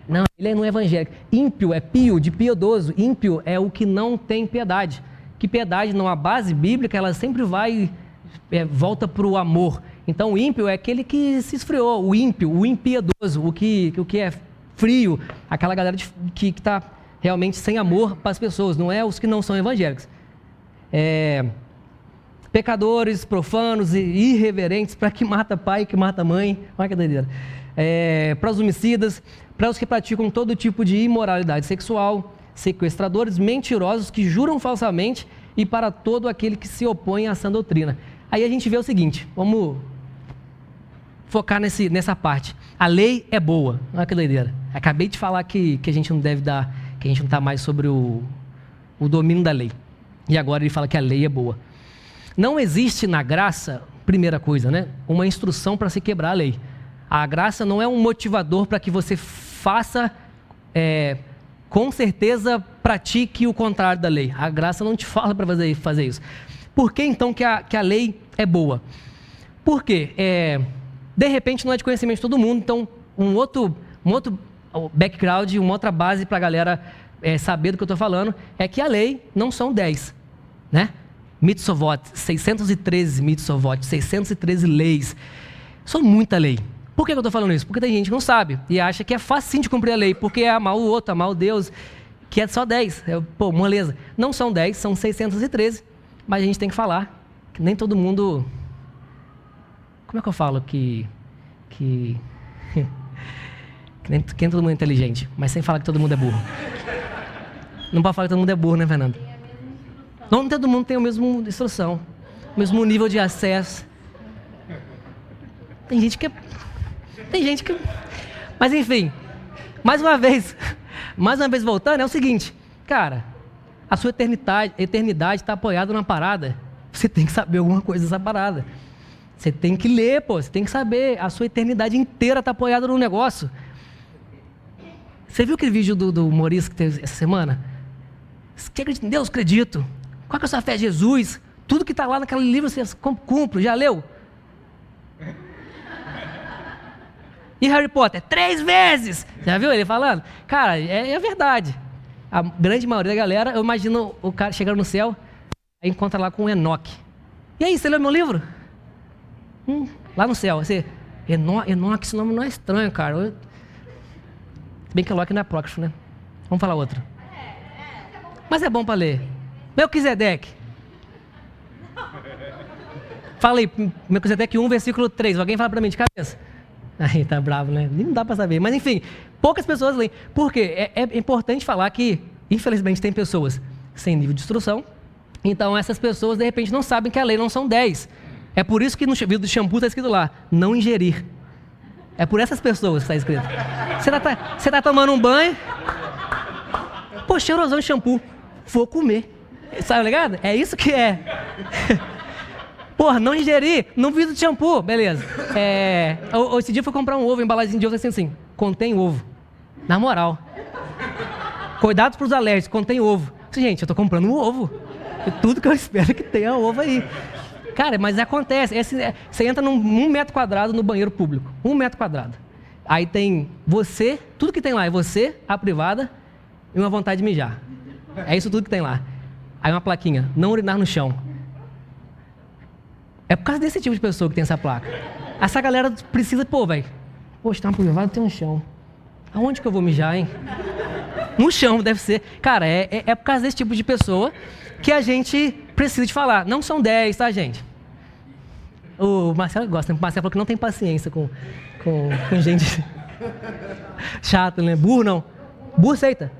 Não, ele não é evangélico. Ímpio é pio, de piedoso. Ímpio é o que não tem piedade. Que piedade, não, a base bíblica, ela sempre volta para o amor. Então, o ímpio é aquele que se esfriou. O ímpio, o impiedoso, o que é frio, aquela galera que está realmente sem amor para as pessoas, não é os que não são evangélicos. Pecadores, profanos e irreverentes, para que mata pai, que mata mãe, olha que doideira. Para os homicidas, para os que praticam todo tipo de imoralidade sexual, sequestradores, mentirosos que juram falsamente e para todo aquele que se opõe a essa doutrina. Aí a gente vê o seguinte, vamos focar nessa parte. A lei é boa, olha que doideira. Acabei de falar que a gente não deve dar, que a gente não está mais sobre o domínio da lei. E agora ele fala que a lei é boa. Não existe na graça, primeira coisa, né, uma instrução para se quebrar a lei. A graça não é um motivador para que você faça, com certeza, pratique o contrário da lei. A graça não te fala para fazer isso. Por que então que a lei é boa? Porque, de repente, não é de conhecimento de todo mundo, então um outro background, uma outra base para a galera saber do que eu estou falando, é que a lei não são 10, né? Mitzvot, 613 mitzvot, 613 leis. São muita lei. Por que eu estou falando isso? Porque tem gente que não sabe e acha que é facinho de cumprir a lei, porque é amar o outro, amar o Deus, que é só 10. Moleza. Não são 10, são 613, mas a gente tem que falar que nem todo mundo... Como é que eu falo que nem todo mundo é inteligente, mas sem falar que todo mundo é burro. Não pode falar que todo mundo é burro, né, Fernando? Não todo mundo tem a mesma instrução, o mesmo nível de acesso. Tem gente que... Mas enfim, mais uma vez voltando, é o seguinte, cara, a sua eternidade está apoiada numa parada, você tem que saber alguma coisa dessa parada. Você tem que ler, você tem que saber, a sua eternidade inteira está apoiada num negócio. Você viu aquele vídeo do humorista que teve essa semana? Você acredita em Deus? Acredito. Qual que é a sua fé? Jesus. Tudo que está lá naquele livro você cumpre, já leu? E Harry Potter? 3 vezes! Já viu ele falando? Cara, é verdade. A grande maioria da galera, eu imagino o cara chegando no céu, Aí encontra lá com Enoque. E aí, você leu meu livro? Lá no céu. Você, Enoque, esse nome não é estranho, cara. Se bem que Enoque não é apócrifo, né? Vamos falar outro. Mas é bom para ler. Melquisedeque. Fala aí, Melquisedeque 1, versículo 3. Alguém fala para mim de cabeça? Aí, tá bravo, né? Não dá para saber. Mas enfim, poucas pessoas leem. Por quê? É importante falar que, infelizmente, tem pessoas sem nível de instrução. Então, essas pessoas, de repente, não sabem que a lei não são 10. É por isso que no vidro do shampoo está escrito lá, não ingerir. É por essas pessoas que está escrito. Você tá tomando um banho, pô, cheirosão de shampoo, vou comer. Sabe ligado? É isso que é. Porra, não ingerir, não vidro de shampoo, beleza. Esse dia eu fui comprar um ovo, embalagem de ovo assim, contém ovo. Na moral. Cuidado para os alérgicos, contém ovo. Gente, eu tô comprando um ovo. Tudo que eu espero é que tenha ovo aí. Cara, mas acontece. Você entra num 1 metro quadrado no banheiro público. 1 metro quadrado. Aí tem você, tudo que tem lá é você, a privada e uma vontade de mijar. É isso tudo que tem lá. Aí uma plaquinha, não urinar no chão. É por causa desse tipo de pessoa que tem essa placa. Essa galera precisa, velho. Poxa, tem uma privada, tem um chão. Aonde que eu vou mijar, hein? No chão, deve ser. Cara, é por causa desse tipo de pessoa que a gente precisa de falar. Não são 10, tá, gente? O Marcelo gosta, né? O Marcelo falou que não tem paciência com gente chata, né? Burro não. Burro aceita.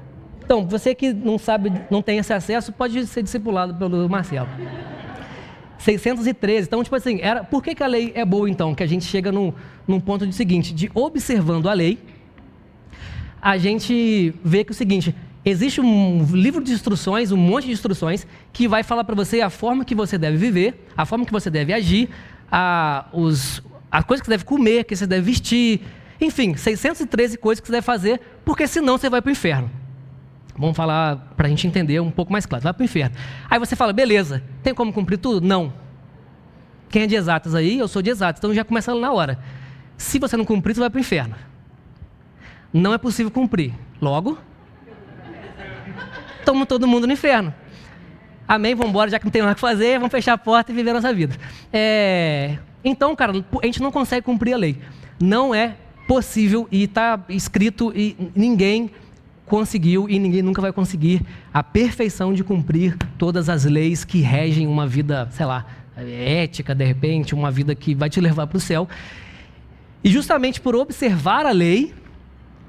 Então, você que não sabe, não tem esse acesso, pode ser discipulado pelo Marcelo. 613. Então, tipo assim, por que a lei é boa, então? Que a gente chega num ponto de seguinte, de observando a lei, a gente vê que é o seguinte, existe um livro de instruções, um monte de instruções, que vai falar para você a forma que você deve viver, a forma que você deve agir, as coisas que você deve comer, que você deve vestir, enfim, 613 coisas que você deve fazer, porque senão você vai para o inferno. Vamos falar para a gente entender um pouco mais claro, vai para o inferno. Aí você fala, beleza, tem como cumprir tudo? Não. Quem é de exatas aí? Eu sou de exatas, então já começa na hora. Se você não cumprir, você vai para o inferno. Não é possível cumprir. Logo, estamos todo mundo no inferno. Amém? Vamos embora, já que não tem nada que fazer, vamos fechar a porta e viver a nossa vida. Então, cara, a gente não consegue cumprir a lei. Não é possível e está escrito e ninguém conseguiu e ninguém nunca vai conseguir a perfeição de cumprir todas as leis que regem uma vida, sei lá, ética, de repente, uma vida que vai te levar para o céu. E justamente por observar a lei,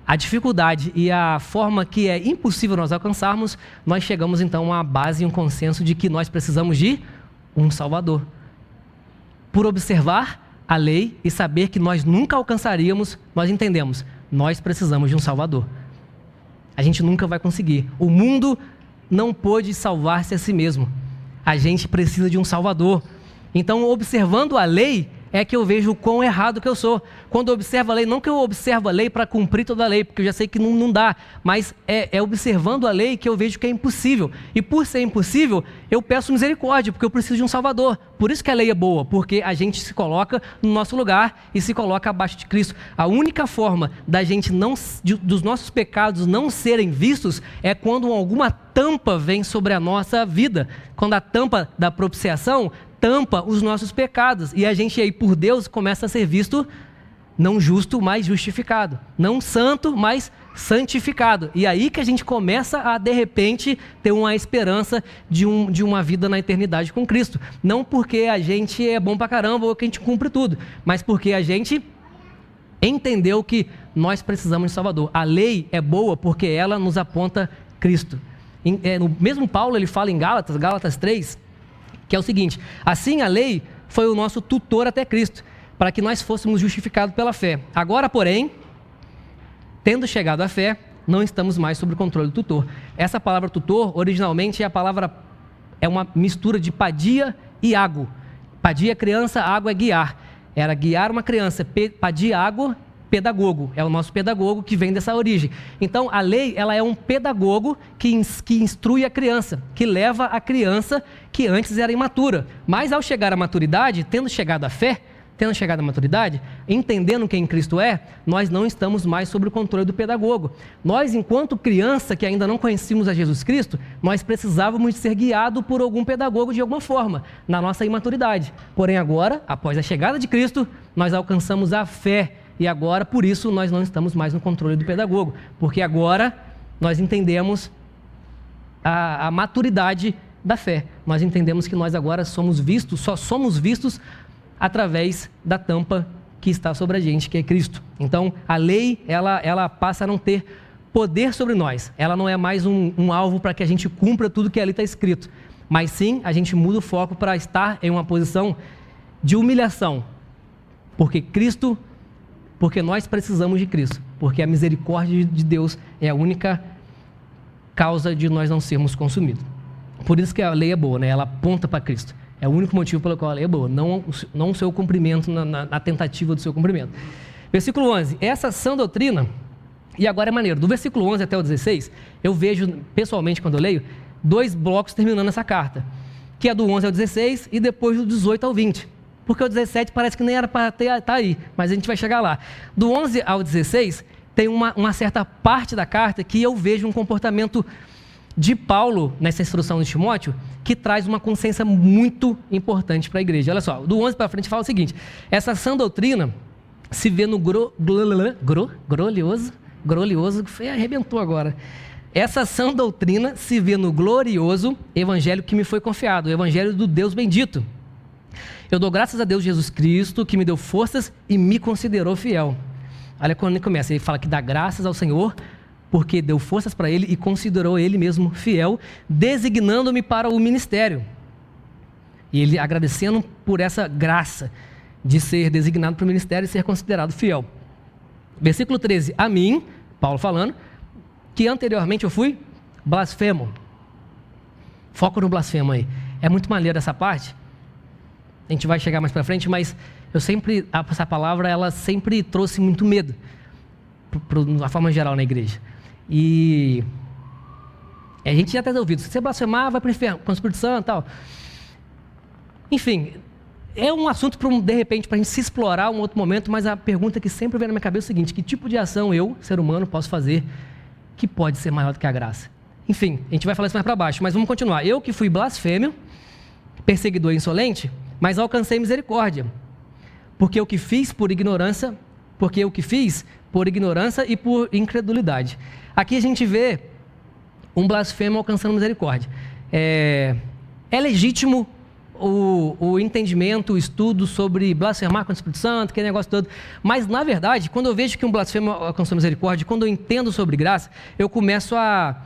a dificuldade e a forma que é impossível nós alcançarmos, nós chegamos então a uma base e um consenso de que nós precisamos de um Salvador. Por observar a lei e saber que nós nunca alcançaríamos, nós entendemos, nós precisamos de um Salvador. A gente nunca vai conseguir. O mundo não pôde salvar-se a si mesmo. A gente precisa de um Salvador. Então, observando a lei, é que eu vejo o quão errado que eu sou. Quando eu observo a lei, não que eu observo a lei para cumprir toda a lei, porque eu já sei que não dá, mas é observando a lei que eu vejo que é impossível. E por ser impossível, eu peço misericórdia, porque eu preciso de um Salvador. Por isso que a lei é boa, porque a gente se coloca no nosso lugar e se coloca abaixo de Cristo. A única forma da gente dos nossos pecados não serem vistos é quando alguma tampa vem sobre a nossa vida. Quando a tampa da propiciação tampa os nossos pecados e a gente aí por Deus começa a ser visto não justo, mas justificado, não santo, mas santificado, e aí que a gente começa a de repente ter uma esperança de uma vida na eternidade com Cristo, não porque a gente é bom pra caramba ou que a gente cumpre tudo, mas porque a gente entendeu que nós precisamos de Salvador. A lei é boa porque ela nos aponta Cristo. No mesmo Paulo ele fala em Gálatas 3, que é o seguinte, assim a lei foi o nosso tutor até Cristo, para que nós fôssemos justificados pela fé. Agora, porém, tendo chegado à fé, não estamos mais sob o controle do tutor. Essa palavra tutor, originalmente, é uma mistura de padia e ago. Padia é criança, ago é guiar. Era guiar uma criança, padia, ago, pedagogo. É o nosso pedagogo que vem dessa origem. Então, a lei, ela é um pedagogo que instrui a criança, que leva a criança que antes era imatura. Mas ao chegar à maturidade, tendo chegado à fé, tendo chegado à maturidade, entendendo quem Cristo é, nós não estamos mais sob o controle do pedagogo. Nós, enquanto criança que ainda não conhecíamos a Jesus Cristo, nós precisávamos ser guiados por algum pedagogo de alguma forma, na nossa imaturidade. Porém agora, após a chegada de Cristo, nós alcançamos a fé e agora, por isso, nós não estamos mais no controle do pedagogo, porque agora nós entendemos a maturidade da fé. Nós entendemos que nós agora somos vistos, só somos vistos através da tampa que está sobre a gente, que é Cristo. Então, a lei, ela passa a não ter poder sobre nós. Ela não é mais um alvo para que a gente cumpra tudo que ali está escrito. Mas sim, a gente muda o foco para estar em uma posição de humilhação. Porque nós precisamos de Cristo. Porque a misericórdia de Deus é a única causa de nós não sermos consumidos. Por isso que a lei é boa, né? Ela aponta para Cristo. É o único motivo pelo qual a lei é boa, não o seu cumprimento, na tentativa do seu cumprimento. Versículo 11, essa sã doutrina, e agora é maneiro, do versículo 11 até o 16, eu vejo, pessoalmente, quando eu leio, 2 blocos terminando essa carta, que é do 11 ao 16 e depois do 18 ao 20, porque o 17 parece que nem era para estar aí, mas a gente vai chegar lá. Do 11 ao 16, tem uma certa parte da carta que eu vejo um comportamento de Paulo, nessa instrução de Timóteo, que traz uma consciência muito importante para a igreja. Olha só, do 11 para frente fala o seguinte: essa sã doutrina se vê no glorioso, arrebentou agora. Essa sã doutrina se vê no glorioso evangelho que me foi confiado, o evangelho do Deus bendito. Eu dou graças a Deus Jesus Cristo, que me deu forças e me considerou fiel. Olha quando ele começa, ele fala que dá graças ao Senhor, porque deu forças para ele e considerou ele mesmo fiel, designando-me para o ministério. E ele agradecendo por essa graça de ser designado para o ministério e ser considerado fiel. Versículo 13, a mim, Paulo falando, que anteriormente eu fui blasfemo. Foco no blasfemo aí. É muito maneiro essa parte. A gente vai chegar mais para frente, mas essa palavra, ela sempre trouxe muito medo, na forma geral, na igreja. E a gente já tem ouvido, se você blasfemar, vai para o inferno, com o Espírito Santo e tal. Enfim, é um assunto, de repente, para a gente se explorar um outro momento, mas a pergunta que sempre vem na minha cabeça é o seguinte: que tipo de ação eu, ser humano, posso fazer que pode ser maior do que a graça? Enfim, a gente vai falar isso mais para baixo, mas vamos continuar. Eu que fui blasfêmio, perseguidor insolente, mas alcancei misericórdia, porque eu que fiz por ignorância e por incredulidade. Aqui a gente vê um blasfemo alcançando misericórdia. É legítimo o entendimento, o estudo sobre blasfemar contra o Espírito Santo, aquele negócio todo. Mas, na verdade, quando eu vejo que um blasfemo alcançou misericórdia, quando eu entendo sobre graça, eu começo a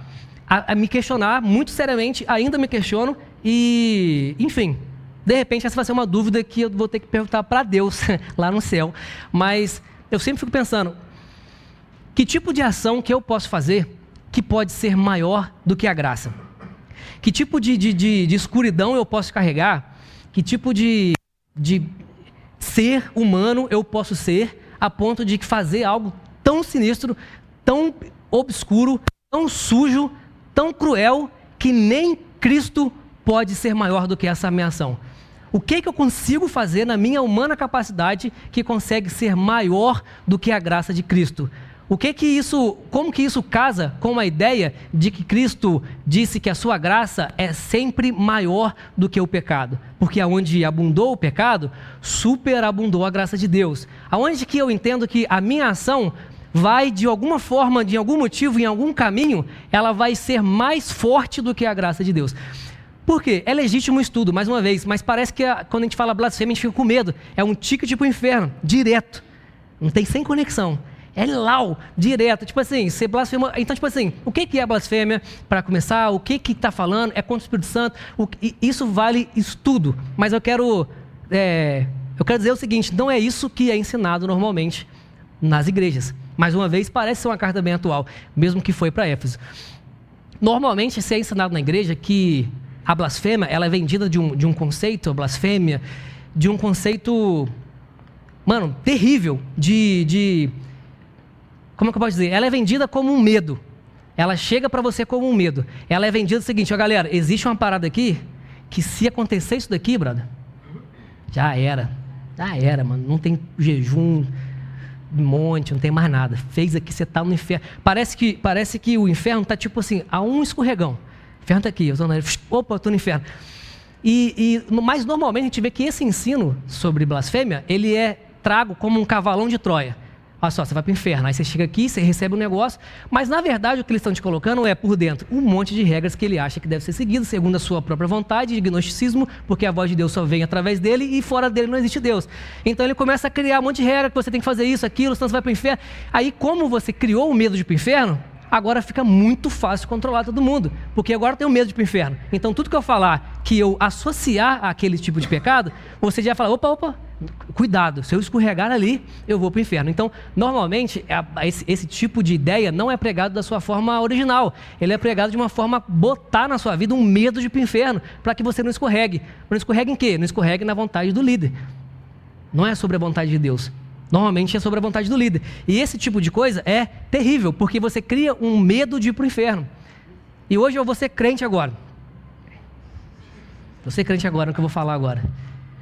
me questionar muito seriamente, ainda me questiono e, enfim, de repente essa vai ser uma dúvida que eu vou ter que perguntar para Deus lá no céu. Mas eu sempre fico pensando, que tipo de ação que eu posso fazer que pode ser maior do que a graça? Que tipo de escuridão eu posso carregar? Que tipo de ser humano eu posso ser a ponto de fazer algo tão sinistro, tão obscuro, tão sujo, tão cruel, que nem Cristo pode ser maior do que essa minha ação? O que eu consigo fazer na minha humana capacidade que consegue ser maior do que a graça de Cristo? Como que isso casa com a ideia de que Cristo disse que a sua graça é sempre maior do que o pecado? Porque aonde abundou o pecado, superabundou a graça de Deus. Aonde que eu entendo que a minha ação vai, de alguma forma, de algum motivo, em algum caminho, ela vai ser mais forte do que a graça de Deus. Por quê? É legítimo o estudo, mais uma vez, mas parece que quando a gente fala blasfêmia, a gente fica com medo. É um ticket para o inferno, direto. Não tem sem conexão. É lau, direto. Tipo assim, você blasfema. Então, tipo assim, o que é blasfêmia? Para começar, o que está falando? É contra o Espírito Santo? Isso vale estudo. Mas eu quero dizer o seguinte: não é isso que é ensinado normalmente nas igrejas. Mais uma vez, parece ser uma carta bem atual, mesmo que foi para Éfeso. Normalmente, se é ensinado na igreja que a blasfêmia, ela é vendida de um conceito, a blasfêmia, de um conceito, terrível, como é que eu posso dizer? Ela é vendida como um medo. Ela chega para você como um medo. Ela é vendida o seguinte: galera, existe uma parada aqui, que se acontecer isso daqui, brother, já era. Era, mano. Não tem jejum, monte, não tem mais nada. Fez aqui, você tá no inferno. Parece que o inferno tá tipo assim, a um escorregão. O inferno tá aqui. Opa, eu tô no inferno. Mas normalmente a gente vê que esse ensino sobre blasfêmia, ele é trago como um cavalão de Troia. Olha só, você vai para o inferno, aí você chega aqui, você recebe um negócio, mas na verdade o que eles estão te colocando é por dentro um monte de regras que ele acha que deve ser seguido, segundo a sua própria vontade, de gnosticismo, porque a voz de Deus só vem através dele e fora dele não existe Deus. Então ele começa a criar um monte de regras, que você tem que fazer isso, aquilo, senão você vai para o inferno. Aí como você criou o medo de ir para o inferno, agora fica muito fácil controlar todo mundo, porque agora eu tenho medo de ir para o inferno. Então tudo que eu falar, que eu associar àquele tipo de pecado, você já fala, opa, cuidado, se eu escorregar ali, eu vou para o inferno. Então, normalmente, esse tipo de ideia não é pregado da sua forma original. Ele é pregado de uma forma botar na sua vida um medo de ir para o inferno, para que você não escorregue. Não escorregue em quê? Não escorregue na vontade do líder. Não é sobre a vontade de Deus. Normalmente é sobre a vontade do líder. E esse tipo de coisa é terrível, porque você cria um medo de ir para o inferno. E hoje eu vou ser crente agora. Vou ser crente agora no que eu vou falar agora.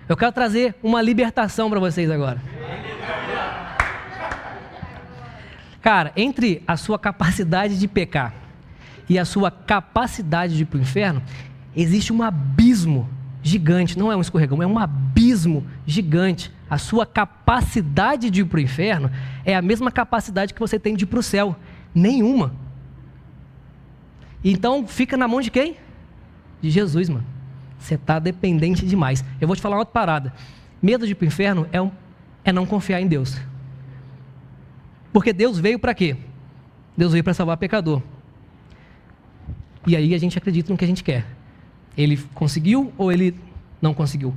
Eu quero trazer uma libertação para vocês agora. Cara, entre a sua capacidade de pecar e a sua capacidade de ir para o inferno, existe um abismo gigante. Não é um escorregão, é um abismo gigante. A sua capacidade de ir para o inferno é a mesma capacidade que você tem de ir para o céu. Nenhuma. Então, fica na mão de quem? De Jesus, mano. Você está dependente demais. Eu vou te falar uma outra parada. Medo de ir para o inferno é não confiar em Deus. Porque Deus veio para quê? Deus veio para salvar pecador. E aí a gente acredita no que a gente quer. Ele conseguiu ou ele não conseguiu?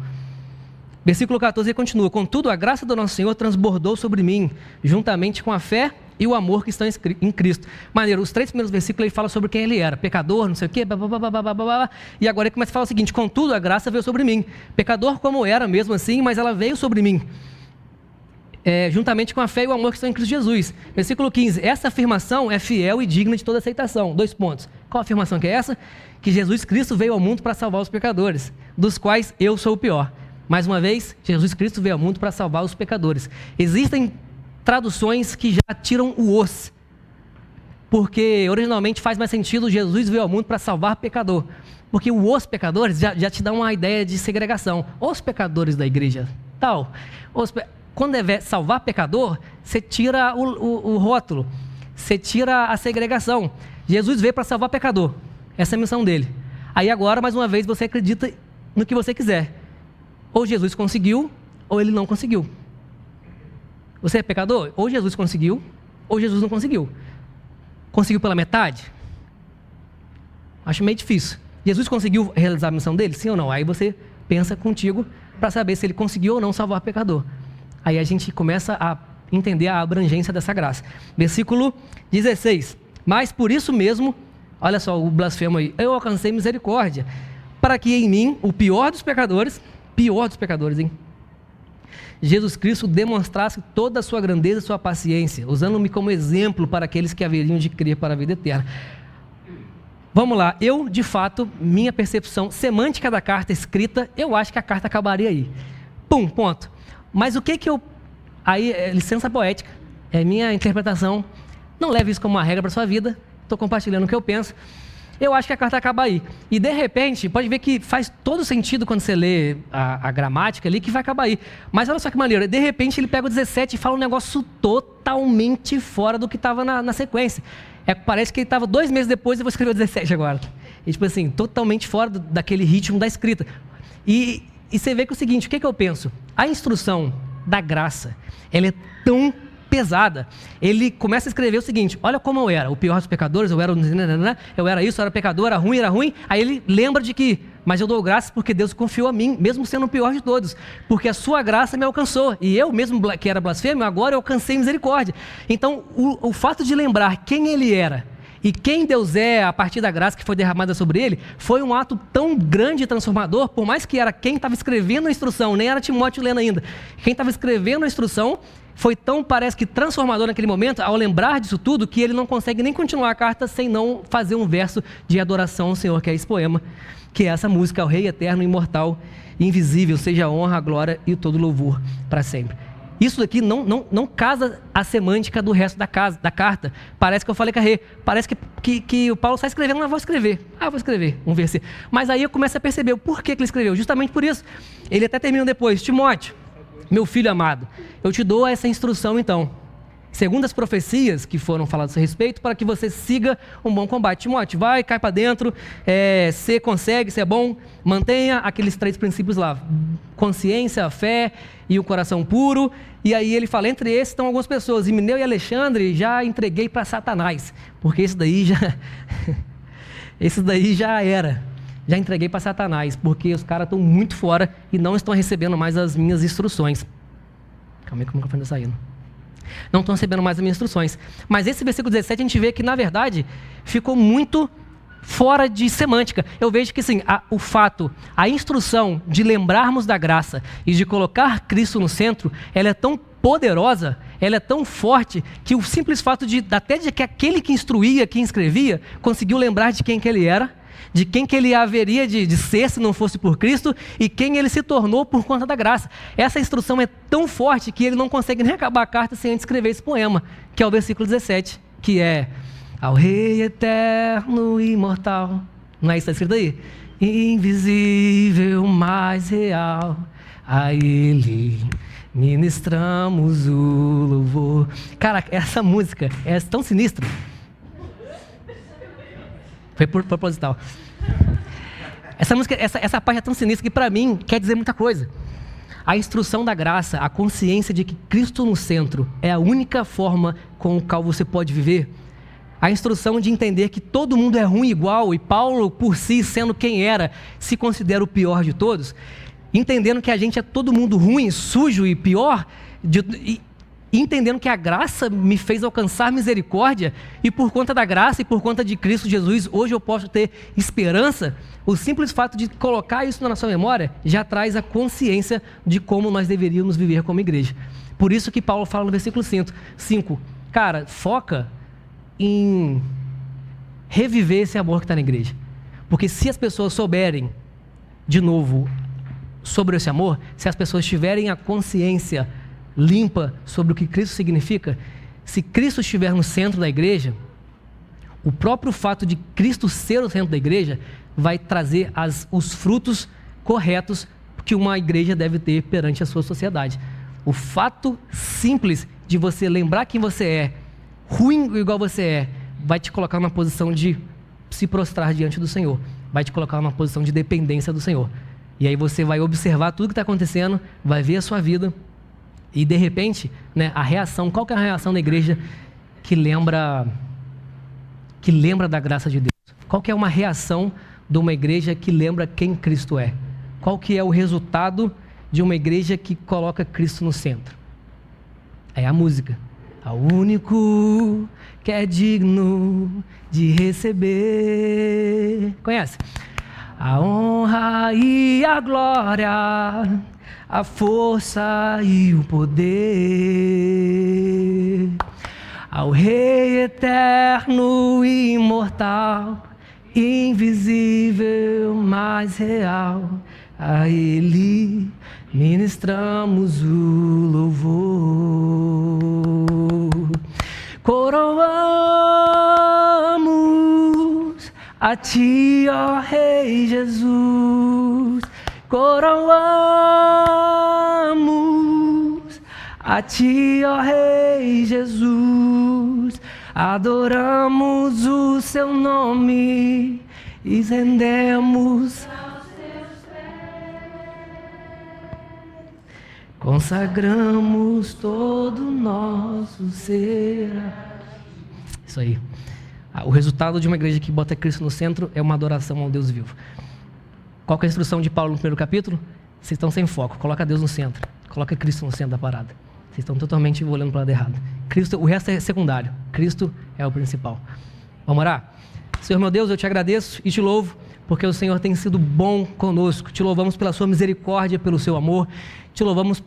Versículo 14 ele continua. Contudo, a graça do nosso Senhor transbordou sobre mim, juntamente com a fé e o amor que estão em Cristo. Maneiro, os 3 primeiros versículos ele fala sobre quem ele era. Pecador, não sei o quê, e agora ele começa a falar o seguinte. Contudo, a graça veio sobre mim. Pecador como era mesmo assim, mas ela veio sobre mim. Juntamente com a fé e o amor que estão em Cristo Jesus. Versículo 15. Essa afirmação é fiel e digna de toda aceitação. 2 pontos. Qual a afirmação que é essa? Que Jesus Cristo veio ao mundo para salvar os pecadores, dos quais eu sou o pior. Mais uma vez, Jesus Cristo veio ao mundo para salvar os pecadores. Existem traduções que já tiram o os, porque originalmente faz mais sentido Jesus veio ao mundo para salvar pecador, porque os pecadores já te dá uma ideia de segregação. Os pecadores da igreja, tal. Quando é salvar pecador, você tira o rótulo, você tira a segregação. Jesus veio para salvar pecador, essa é a missão dele. Aí agora, mais uma vez, você acredita no que você quiser. Ou Jesus conseguiu, ou ele não conseguiu. Você é pecador? Ou Jesus conseguiu, ou Jesus não conseguiu. Conseguiu pela metade? Acho meio difícil. Jesus conseguiu realizar a missão dele? Sim ou não? Aí você pensa contigo para saber se ele conseguiu ou não salvar o pecador. Aí a gente começa a entender a abrangência dessa graça. Versículo 16. Mas por isso mesmo, olha só o blasfemo aí, eu alcancei misericórdia, para que em mim, o pior dos pecadores, hein? Jesus Cristo demonstrasse toda a sua grandeza e sua paciência, usando-me como exemplo para aqueles que haveriam de crer para a vida eterna. Vamos lá, eu, de fato, minha percepção semântica da carta escrita, eu acho que a carta acabaria aí. Pum, ponto. Mas o que eu... Aí, licença poética, é minha interpretação, não leve isso como uma regra para a sua vida, estou compartilhando o que eu penso. Eu acho que a carta acaba aí. E de repente, pode ver que faz todo sentido quando você lê a gramática ali, que vai acabar aí. Mas olha só que maneiro, de repente ele pega o 17 e fala um negócio totalmente fora do que estava na sequência. Parece que ele estava 2 meses depois e eu vou escrever o 17 agora. E tipo assim, totalmente fora daquele ritmo da escrita. E você vê que é o seguinte, o que eu penso? A instrução da graça, ela é tão pesada. Ele começa a escrever o seguinte, olha como eu era, o pior dos pecadores, eu era isso, eu era pecador, era ruim. Aí ele lembra de que, mas eu dou graças porque Deus confiou a mim, mesmo sendo o pior de todos, porque a sua graça me alcançou, e eu mesmo que era blasfêmio, agora eu alcancei misericórdia. Então, o fato de lembrar quem ele era, e quem Deus é a partir da graça que foi derramada sobre ele, foi um ato tão grande e transformador, por mais que era quem estava escrevendo a instrução, nem era Timóteo lendo ainda, quem estava escrevendo a instrução, foi tão, parece que transformador naquele momento, ao lembrar disso tudo, que ele não consegue nem continuar a carta sem não fazer um verso de adoração ao Senhor, que é esse poema, que é essa música ao Rei Eterno, Imortal invisível, seja a honra, a glória e todo louvor para sempre. Isso daqui não casa a semântica do resto da carta. Parece que eu falei carré. Parece que o Paulo está escrevendo, mas vou escrever. Vou escrever um versículo. Mas aí eu começo a perceber o porquê que ele escreveu. Justamente por isso. Ele até termina depois. Timóteo, meu filho amado, eu te dou essa instrução então, segundo as profecias que foram faladas a seu respeito, para que você siga um bom combate. Timóteo, vai, cai para dentro, você consegue, você é bom, mantenha aqueles 3 princípios lá, consciência, a fé e o coração puro. E aí ele fala, entre esses estão algumas pessoas, Himeneu e Alexandre já entreguei para Satanás, porque esse daí já era, já entreguei para Satanás, porque os caras estão muito fora e não estão recebendo mais as minhas instruções. Calma aí que o microfone está saindo. Não estão recebendo mais as minhas instruções. Mas esse versículo 17 a gente vê que, na verdade, ficou muito fora de semântica. Eu vejo que, assim, a instrução de lembrarmos da graça e de colocar Cristo no centro, ela é tão poderosa, ela é tão forte, que o simples fato de que aquele que instruía, que escrevia, conseguiu lembrar de quem que ele era, de quem que ele haveria de ser se não fosse por Cristo e quem ele se tornou por conta da graça. Essa instrução é tão forte que ele não consegue nem acabar a carta sem antes escrever esse poema, que é o versículo 17, que é: ao Rei eterno e imortal. Não é isso que está escrito aí? Invisível, mais real, a Ele ministramos o louvor. Cara, essa música é tão sinistra. Foi proposital. Essa música, essa parte é tão sinistra que para mim quer dizer muita coisa. A instrução da graça, a consciência de que Cristo no centro é a única forma com a qual você pode viver. A instrução de entender que todo mundo é ruim igual e Paulo, por si, sendo quem era, se considera o pior de todos. Entendendo que a gente é todo mundo ruim, sujo e pior, entendendo que a graça me fez alcançar misericórdia e por conta da graça e por conta de Cristo Jesus, hoje eu posso ter esperança. O simples fato de colocar isso na nossa memória já traz a consciência de como nós deveríamos viver como igreja. Por isso que Paulo fala no versículo 5, cara, foca em reviver esse amor que está na igreja. Porque se as pessoas souberem, de novo, sobre esse amor, se as pessoas tiverem a consciência limpa sobre o que Cristo significa, se Cristo estiver no centro da igreja, o próprio fato de Cristo ser o centro da igreja vai trazer os frutos corretos que uma igreja deve ter perante a sua sociedade. O fato simples de você lembrar quem você é, ruim igual você é, vai te colocar numa posição de se prostrar diante do Senhor, vai te colocar numa posição de dependência do Senhor. E aí você vai observar tudo que está acontecendo, vai ver a sua vida. E de repente, a reação, qual que é a reação da igreja que lembra da graça de Deus? Qual que é uma reação de uma igreja que lembra quem Cristo é? Qual que é o resultado de uma igreja que coloca Cristo no centro? É a música. Ao único que é digno de receber. Conhece? A honra e a glória, a força e o poder, ao Rei eterno e imortal, invisível, mas real, a Ele ministramos o louvor. Coroamos a Ti, ó Rei Jesus, coroamos a Ti, ó Rei Jesus, adoramos o Seu nome e rendemos aos Teus pés, consagramos todo o nosso ser. Isso aí. O resultado de uma igreja que bota Cristo no centro é uma adoração ao Deus vivo. Qual que é a instrução de Paulo no primeiro capítulo? Vocês estão sem foco, coloca Deus no centro, coloca Cristo no centro da parada. Vocês estão totalmente olhando para o lado errado. Cristo, o resto é secundário, Cristo é o principal. Vamos orar? Senhor meu Deus, eu te agradeço e te louvo, porque o Senhor tem sido bom conosco. Te louvamos pela sua misericórdia, pelo seu amor, te louvamos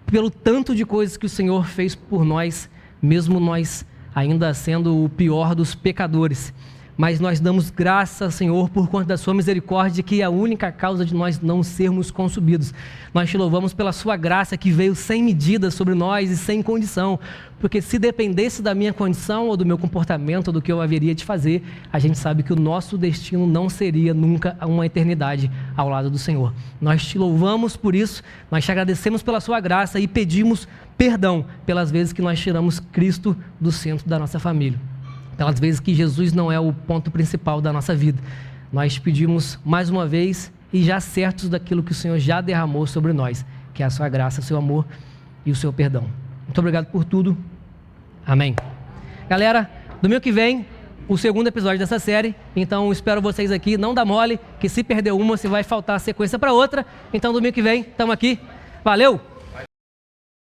pelo tanto de coisas que o Senhor fez por nós, mesmo nós ainda sendo o pior dos pecadores. mas nós damos graças, Senhor, por conta da sua misericórdia, que é a única causa de nós não sermos consumidos. Nós te louvamos pela sua graça que veio sem medida sobre nós e sem condição, porque se dependesse da minha condição ou do meu comportamento, ou do que eu haveria de fazer, a gente sabe que o nosso destino não seria nunca uma eternidade ao lado do Senhor. Nós te louvamos por isso, nós te agradecemos pela sua graça e pedimos perdão pelas vezes que nós tiramos Cristo do centro da nossa família, pelas vezes que Jesus não é o ponto principal da nossa vida. Nós te pedimos mais uma vez e já certos daquilo que o Senhor já derramou sobre nós, que é a sua graça, o seu amor e o seu perdão. Muito obrigado por tudo. Amém. Galera, domingo que vem, o segundo episódio dessa série, então espero vocês aqui, não dá mole, que se perder uma, você vai faltar a sequência para outra, então domingo que vem, estamos aqui, valeu!